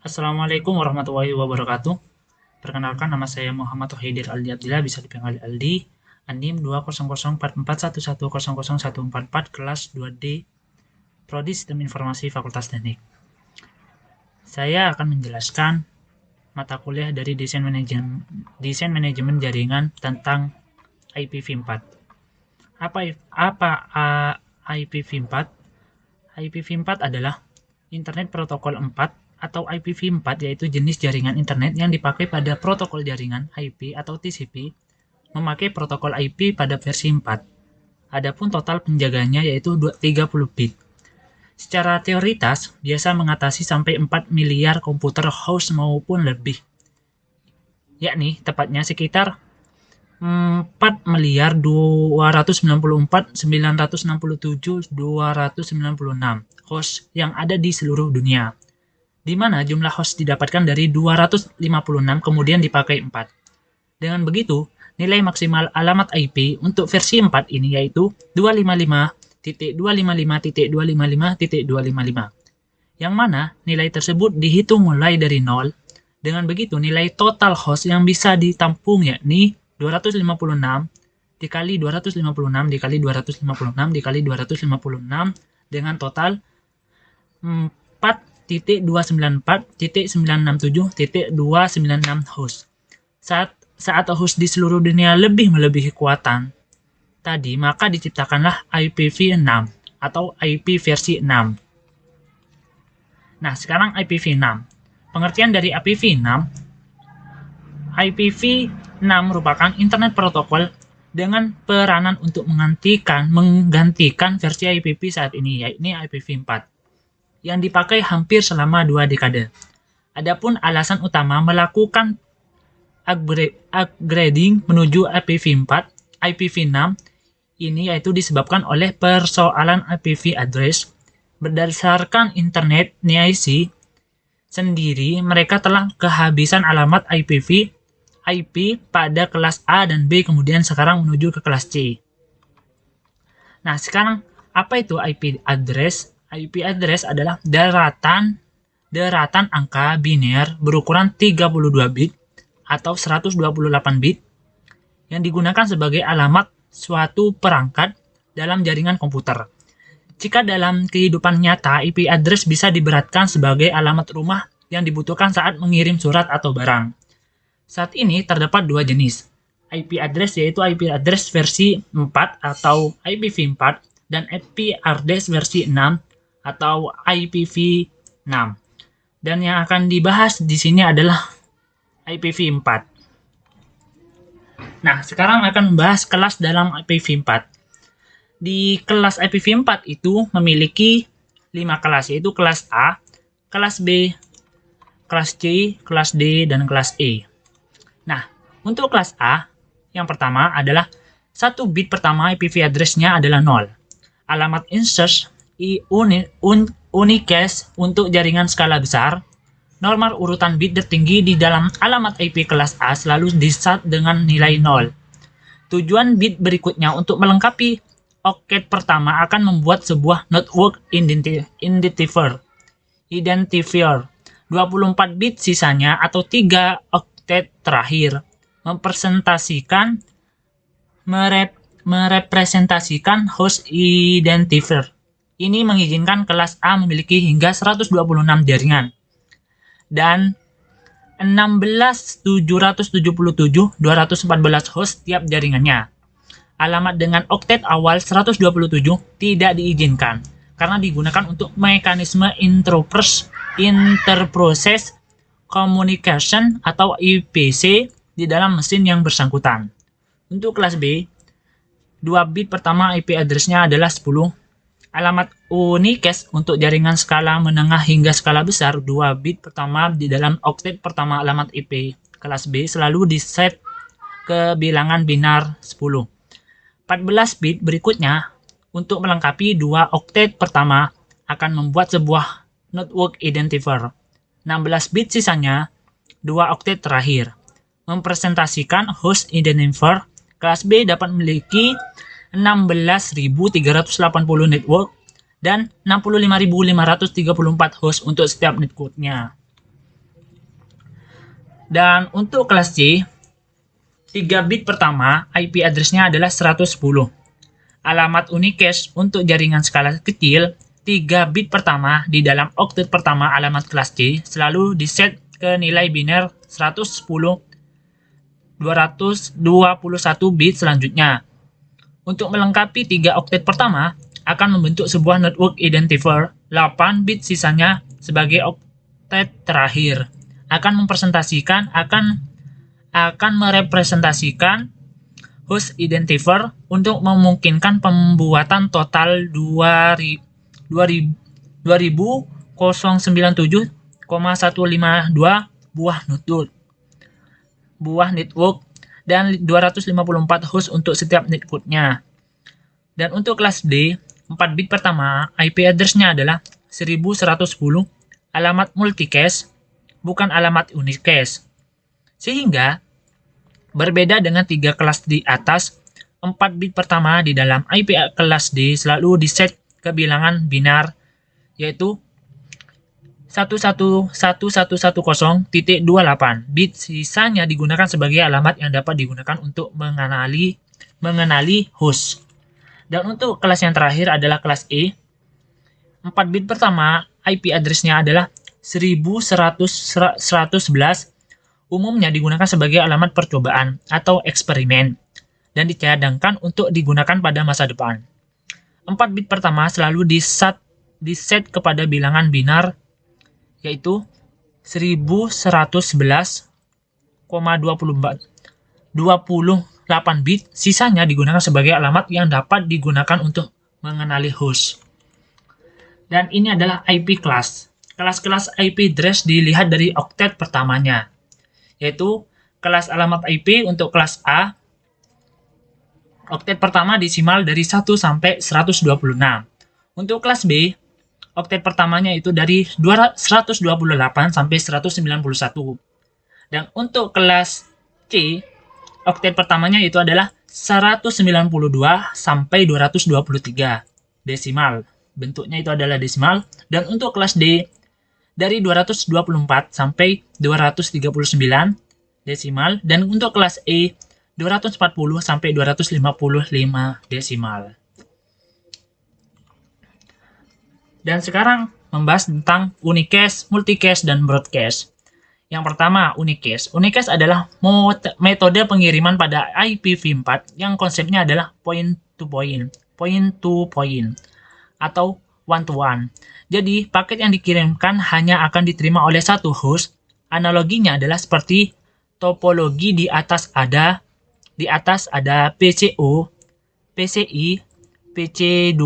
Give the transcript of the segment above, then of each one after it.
Assalamualaikum warahmatullahi wabarakatuh. Perkenalkan, nama saya Muhammad Tohidir Aldi Abdillah, bisa dipanggil Aldi. Anim 2004411001444, kelas 2D, Prodi Sistem Informasi Fakultas Teknik. Saya akan menjelaskan mata kuliah dari Desain Manajemen Jaringan tentang IPv4. Apa IPv4? IPv4 adalah Internet Protokol 4 atau IPv4, yaitu jenis jaringan internet yang dipakai pada protokol jaringan IP atau TCP memakai protokol IP pada versi 4. Adapun total penjagaannya yaitu 30 bit. Secara teoritas, biasa mengatasi sampai 4 miliar komputer host maupun lebih, yakni tepatnya sekitar 4.294.967.296 host yang ada di seluruh dunia, di mana jumlah host didapatkan dari 256 kemudian dipakai 4. Dengan begitu, nilai maksimal alamat IP untuk versi 4 ini yaitu 255.255.255.255, yang mana nilai tersebut dihitung mulai dari 0. Dengan begitu, nilai total host yang bisa ditampung yakni 256 dikali 256 dikali 256 dikali 256 dengan total 4.294.967.296 host. Saat host di seluruh dunia lebih melebihi kekuatan tadi, maka diciptakanlah IPv6 atau IP versi 6. Nah, sekarang IPv6. Pengertian dari IPv6. IPv6 merupakan internet protokol dengan peranan untuk menggantikan versi IPv saat ini, yaitu IPv4, yang dipakai hampir selama 2 dekade. Adapun alasan utama melakukan upgrading menuju IPv4, IPv6 ini yaitu disebabkan oleh persoalan IPv address. Berdasarkan Internet NIC sendiri, mereka telah kehabisan alamat IP pada kelas A dan B, kemudian sekarang menuju ke kelas C. Nah, sekarang apa itu IP address? IP address adalah daratan angka biner berukuran 32 bit atau 128 bit yang digunakan sebagai alamat suatu perangkat dalam jaringan komputer. Jika dalam kehidupan nyata, IP address bisa diberatkan sebagai alamat rumah yang dibutuhkan saat mengirim surat atau barang. Saat ini terdapat 2 jenis IP address, yaitu IP address versi 4 atau IPv4 dan IP address versi 6 atau IPv6. Dan yang akan dibahas di sini adalah IPv4. Nah, sekarang akan membahas kelas dalam IPv4. Di kelas IPv4 itu memiliki 5 kelas, yaitu kelas A, kelas B, kelas C, kelas D, dan kelas E. Nah, untuk kelas A, yang pertama adalah 1 bit pertama IPv address-nya adalah 0. Alamat insert unicast untuk jaringan skala besar. Normal urutan bit tertinggi di dalam alamat IP kelas A selalu di-start dengan nilai 0. Tujuan bit berikutnya untuk melengkapi oktet pertama akan membuat sebuah network identifier. 24 bit sisanya atau 3 oktet terakhir merepresentasikan host identifier. Ini mengizinkan kelas A memiliki hingga 126 jaringan dan 16.777.214 host setiap jaringannya. Alamat dengan oktet awal 127 tidak diizinkan karena digunakan untuk mekanisme interprocess communication atau IPC di dalam mesin yang bersangkutan. Untuk kelas B, 2 bit pertama IP address-nya adalah 10. Alamat unicast untuk jaringan skala menengah hingga skala besar, 2 bit pertama di dalam oktet pertama alamat IP kelas B selalu diset ke bilangan binar 10. 14 bit berikutnya untuk melengkapi 2 oktet pertama akan membuat sebuah network identifier. 16 bit sisanya 2 oktet terakhir mempresentasikan host identifier. Kelas B dapat memiliki 16.380 network dan 65.534 host untuk setiap networknya. Dan untuk kelas C, 3 bit pertama IP address-nya adalah 110. Alamat unicast untuk jaringan skala kecil, 3 bit pertama di dalam oktet pertama alamat kelas C selalu diset ke nilai biner 110 221 bit selanjutnya. Untuk melengkapi 3 oktet pertama, akan membentuk sebuah network identifier 8 bit sisanya sebagai oktet terakhir. Akan merepresentasikan host identifier untuk memungkinkan pembuatan total 20.097,152 buah network dan 254 host untuk setiap networknya. Dan untuk kelas D, 4 bit pertama IP address-nya adalah 1110, alamat multicast, bukan alamat unicast. Sehingga berbeda dengan 3 kelas di atas, 4 bit pertama di dalam IP kelas D selalu diset ke bilangan binar, yaitu 11110.28 bit. Sisanya digunakan sebagai alamat yang dapat digunakan untuk mengenali host. Dan untuk kelas yang terakhir adalah kelas E. 4 bit pertama IP address-nya adalah 1111, umumnya digunakan sebagai alamat percobaan atau eksperimen dan dicadangkan untuk digunakan pada masa depan. 4 bit pertama selalu diset kepada bilangan binar, yaitu 1111,28 bit. Sisanya digunakan sebagai alamat yang dapat digunakan untuk mengenali host. Dan ini adalah IP class. Kelas-kelas IP address dilihat dari oktet pertamanya, yaitu kelas alamat IP untuk kelas A, oktet pertama desimal dari 1 sampai 126. Untuk kelas B, oktet pertamanya itu dari 128 sampai 191. Dan untuk kelas C, oktet pertamanya itu adalah 192 sampai 223 desimal. Bentuknya itu adalah desimal. Dan untuk kelas D, dari 224 sampai 239 desimal. Dan untuk kelas E, 240 sampai 255 desimal. Dan sekarang membahas tentang unicast, multicast, dan broadcast. Yang pertama, unicast. Unicast adalah metode pengiriman pada IPv4 yang konsepnya adalah point-to-point, atau one-to-one. Jadi, paket yang dikirimkan hanya akan diterima oleh satu host. Analoginya adalah seperti topologi di atas ada PCO, PCI, PC2,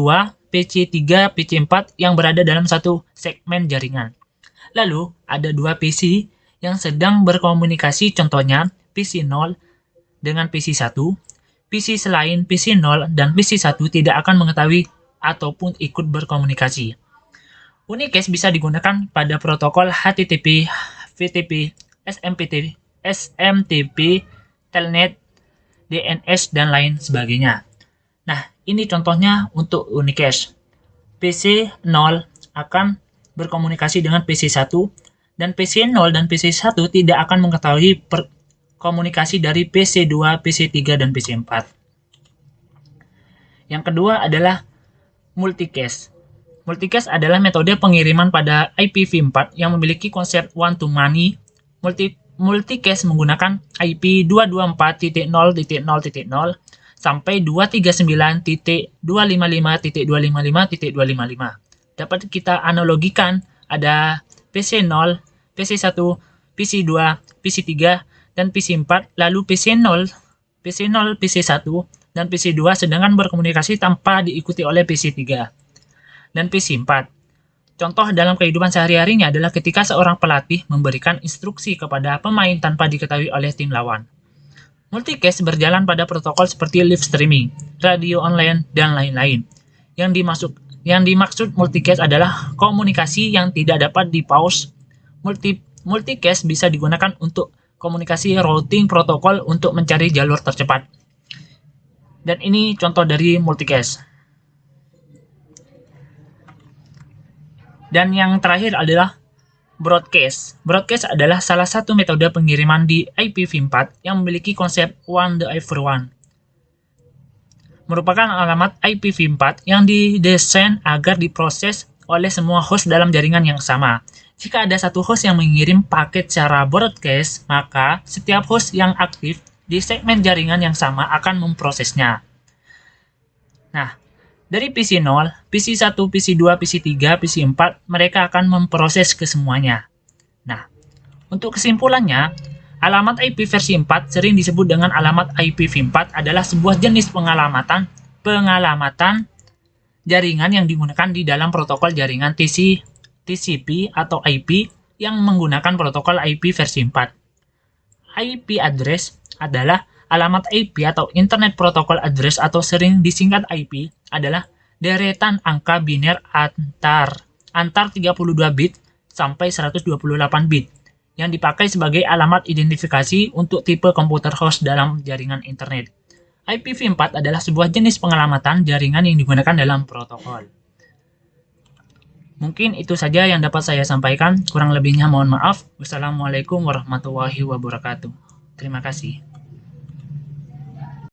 PC3, PC4 yang berada dalam satu segmen jaringan. Lalu, ada dua PC yang sedang berkomunikasi, contohnya PC0 dengan PC1. PC selain PC0 dan PC1 tidak akan mengetahui ataupun ikut berkomunikasi. Unicast bisa digunakan pada protokol HTTP, VTP, SMTP, Telnet, DNS, dan lain sebagainya. Nah, ini contohnya untuk unicast. PC0 akan berkomunikasi dengan PC1, dan PC0 dan PC1 tidak akan mengetahui komunikasi dari PC2, PC3, dan PC4. Yang kedua adalah multicast. Multicast adalah metode pengiriman pada IPv4 yang memiliki konsep one-to-many. Multicast menggunakan IP 224.0.0.0 sampai 239.255.255.255. Dapat kita analogikan ada PC0, PC1, PC2, PC3, dan PC4, lalu PC0, PC1, dan PC2 sedangkan berkomunikasi tanpa diikuti oleh PC3 dan PC4. Contoh dalam kehidupan sehari-harinya adalah ketika seorang pelatih memberikan instruksi kepada pemain tanpa diketahui oleh tim lawan. Multicast berjalan pada protokol seperti live streaming, radio online, dan lain-lain. Yang dimaksud multicast adalah komunikasi yang tidak dapat di-pause. Multicast bisa digunakan untuk komunikasi routing protokol untuk mencari jalur tercepat. Dan ini contoh dari multicast. Dan yang terakhir adalah Broadcast. Broadcast adalah salah satu metode pengiriman di IPv4 yang memiliki konsep one the over one. Merupakan alamat IPv4 yang didesain agar diproses oleh semua host dalam jaringan yang sama. Jika ada satu host yang mengirim paket secara broadcast, maka setiap host yang aktif di segmen jaringan yang sama akan memprosesnya. Nah, dari PC 0, PC 1, PC 2, PC 3, PC 4, mereka akan memproses ke semuanya. Nah, untuk kesimpulannya, alamat IP versi 4 sering disebut dengan alamat IPv4 adalah sebuah jenis pengalamatan jaringan yang digunakan di dalam protokol jaringan TCP atau IP yang menggunakan protokol IP versi 4. IP address adalah alamat IP atau Internet Protocol Address atau sering disingkat IP adalah deretan angka biner antar 32 bit sampai 128 bit yang dipakai sebagai alamat identifikasi untuk tipe komputer host dalam jaringan internet. IPv4 adalah sebuah jenis pengalamatan jaringan yang digunakan dalam protokol. Mungkin itu saja yang dapat saya sampaikan. Kurang lebihnya mohon maaf. Wassalamualaikum warahmatullahi wabarakatuh. Terima kasih.